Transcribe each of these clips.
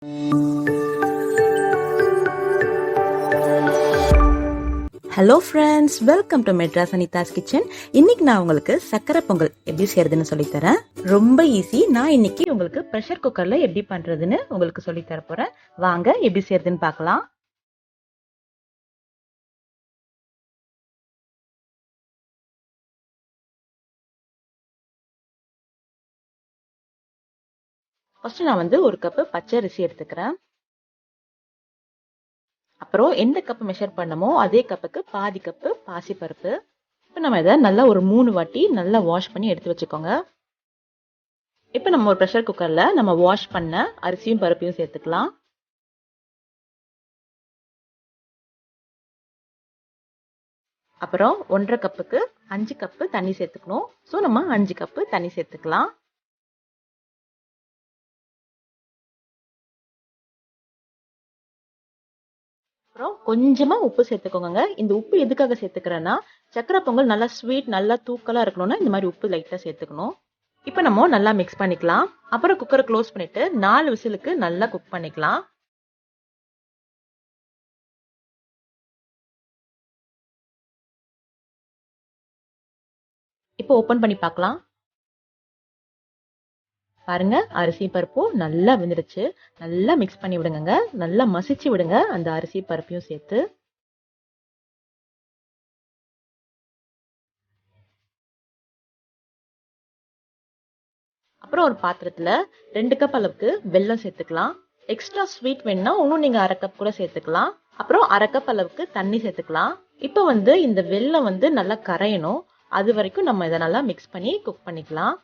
Hello friends, welcome to Madras Anitha's kitchen. இன்னைக்கு நான் உங்களுக்கு சக்கரை பொங்கல் எப்படி செய்யறதுன்னு சொல்லித்தரேன். ரொம்ப ஈஸி. நான் இன்னைக்கு உங்களுக்கு ப்ரெஷர் குக்கர்ல எப்படி பண்றதுன்னு உங்களுக்கு சொல்லித்தர போறேன். வாங்க எப்படி செய்யறதுன்னு பார்க்கலாம். ஃபர்ஸ்ட் நான் ஒரு கப்பு பச்சை அரிசி எடுத்துக்கிறேன். அப்புறம் எந்த கப் மெஷர் பண்ணமோ அதே கப்புக்கு பாதி கப்பு பாசிப்பருப்பு. இப்போ நம்ம இதை நல்லா ஒரு 3 வாட்டி நல்லா வாஷ் பண்ணி எடுத்து வச்சுக்கோங்க. இப்போ நம்ம ஒரு ப்ரெஷர் குக்கர்ல நம்ம வாஷ் பண்ண அரிசியும் பருப்பையும் சேர்த்துக்கலாம். அப்புறம் 1.5 கப்புக்கு 5 கப்பு தண்ணி சேர்த்துக்கணும். ஸோ நம்ம 5 கப்பு தண்ணி சேர்த்துக்கலாம். அப்புறம் கொஞ்சமா உப்பு சேர்த்துக்கோங்க. இந்த உப்பு எதுக்காக சேர்த்துக்கிறேன்னா, சக்கரை பொங்கல் நல்லா ஸ்வீட் நல்லா தூக்கலா இருக்கணும்னா இந்த மாதிரி உப்பு லைட்டா சேர்த்துக்கணும். இப்போ நம்ம நல்லா மிக்ஸ் பண்ணிக்கலாம். அப்புறம் குக்கரை க்ளோஸ் பண்ணிட்டு 4 விசிலுக்கு நல்லா குக் பண்ணிக்கலாம். இப்போ ஓபன் பண்ணி பார்க்கலாம். பாருங்க, அரிசி பருப்பும் நல்லா வெந்துடுச்சு. நல்லா மிக்ஸ் பண்ணி விடுங்க. நல்லா மசிச்சு விடுங்க அந்த அரிசி பருப்பையும் சேர்த்து. அப்புறம் ஒரு பாத்திரத்துல 2 கப் அளவுக்கு வெல்லம் சேர்த்துக்கலாம். எக்ஸ்ட்ரா ஸ்வீட் வேணும்னா இன்னும் நீங்க 1/2 கப் கூட சேர்த்துக்கலாம். அப்புறம் 1/2 கப் அளவுக்கு தண்ணி சேர்த்துக்கலாம். இப்போ இந்த வெல்லம் நல்லா கரையணும். அது வரைக்கும் நம்ம இதை நல்லா மிக்ஸ் பண்ணி குக் பண்ணிக்கலாம்.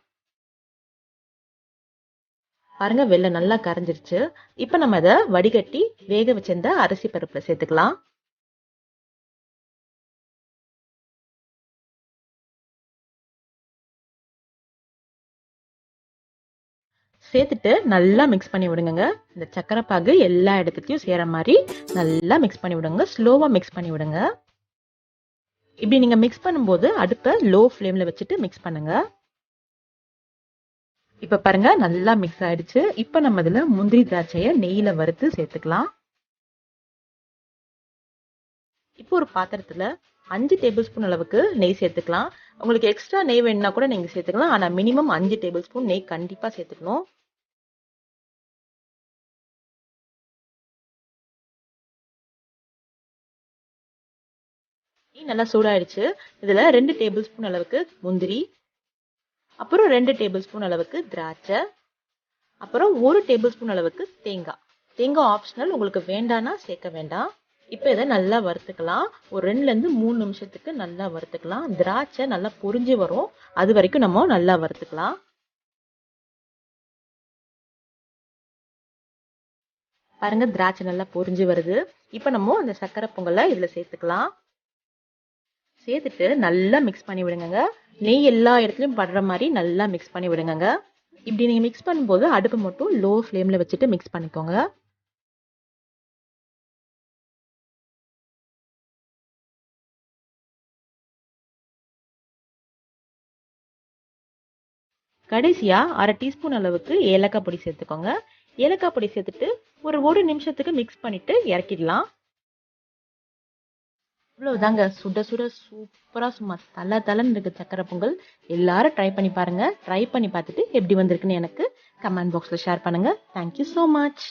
பாருங்க, வெல்லம் நல்லா கரைஞ்சிருச்சு. இப்போ நம்ம இதை வடிகட்டி வேக வச்சிருந்த அரிசி பருப்புல சேர்த்துக்கலாம். சேர்த்துட்டு நல்லா மிக்ஸ் பண்ணி விடுங்க. இந்த சக்கரை பாகு எல்லா இடத்துலயும் சேர மாதிரி நல்லா மிக்ஸ் பண்ணி விடுங்க. ஸ்லோவா மிக்ஸ் பண்ணி விடுங்க. இப்படி நீங்க மிக்ஸ் பண்ணும்போது அடுப்பை லோ ஃப்ளேம்ல வச்சுட்டு மிக்ஸ் பண்ணுங்க. இப்ப பாருங்க, நல்லா மிக்ஸ் ஆயிடுச்சு. இப்ப நம்ம இதுல முந்திரி திராட்சையை நெய்யில வறுத்து சேர்த்துக்கலாம். இப்போ ஒரு பாத்திரத்துல 5 டேபிள் ஸ்பூன் அளவுக்கு நெய் சேர்த்துக்கலாம். உங்களுக்கு எக்ஸ்ட்ரா நெய் வேணும்னா கூட நீங்க சேர்த்துக்கலாம். ஆனா மினிமம் 5 டேபிள் ஸ்பூன் நெய் கண்டிப்பா சேர்த்துக்கணும். நெய் நல்லா சூடாயிடுச்சு. இதுல 2 டேபிள் ஸ்பூன் அளவுக்கு முந்திரி, அப்புறம் 2 டேபிள் ஸ்பூன் அளவுக்கு திராட்சை, அப்புறம் 1 டேபிள் ஸ்பூன் அளவுக்கு தேங்காய். தேங்காய் ஆப்ஷனல், உங்களுக்கு வேண்டாம்னா சேர்க்க வேண்டாம். இப்போ இதை நல்லா வறுத்துக்கலாம். ஒரு 2ல இருந்து 3 நிமிஷத்துக்கு நல்லா வறுத்துக்கலாம். திராட்சை நல்லா பொரிஞ்சு வரும். அது வரைக்கும் நம்ம நல்லா வறுத்துக்கலாம். பாருங்க, திராட்சை நல்லா பொரிஞ்சு வருது. இப்போ நம்ம இந்த சக்கரை பொங்கலை இதுல சேர்த்துக்கலாம். சேர்த்துட்டு நல்லா மிக்ஸ் பண்ணி விடுங்க. நெய் எல்லா இடத்துலயும் படுற மாதிரி நல்லா மிக்ஸ் பண்ணி விடுங்க. இப்படி நீங்க மிக்ஸ் பண்ணும்போது அடுப்பு மட்டும் லோ ஃப்ளேம்ல வச்சுட்டு மிக்ஸ் பண்ணிக்கோங்க. கடைசியா 1/2 டீஸ்பூன் அளவுக்கு ஏலக்காய் பொடி சேர்த்துக்கோங்க. ஏலக்காய் பொடி சேர்த்துட்டு ஒரு நிமிஷத்துக்கு மிக்ஸ் பண்ணிட்டு இறக்கிடலாம். இவ்வளவுதாங்க, சுட சுட சூப்பரா சும்மா தல தலன்னு இருக்கு சக்கரை பொங்கல். எல்லாரும் ட்ரை பண்ணி பாருங்க. ட்ரை பண்ணி பார்த்துட்டு எப்படி வந்திருக்குன்னு எனக்கு கமெண்ட் பாக்ஸ்ல ஷேர் பண்ணுங்க. Thank you so much.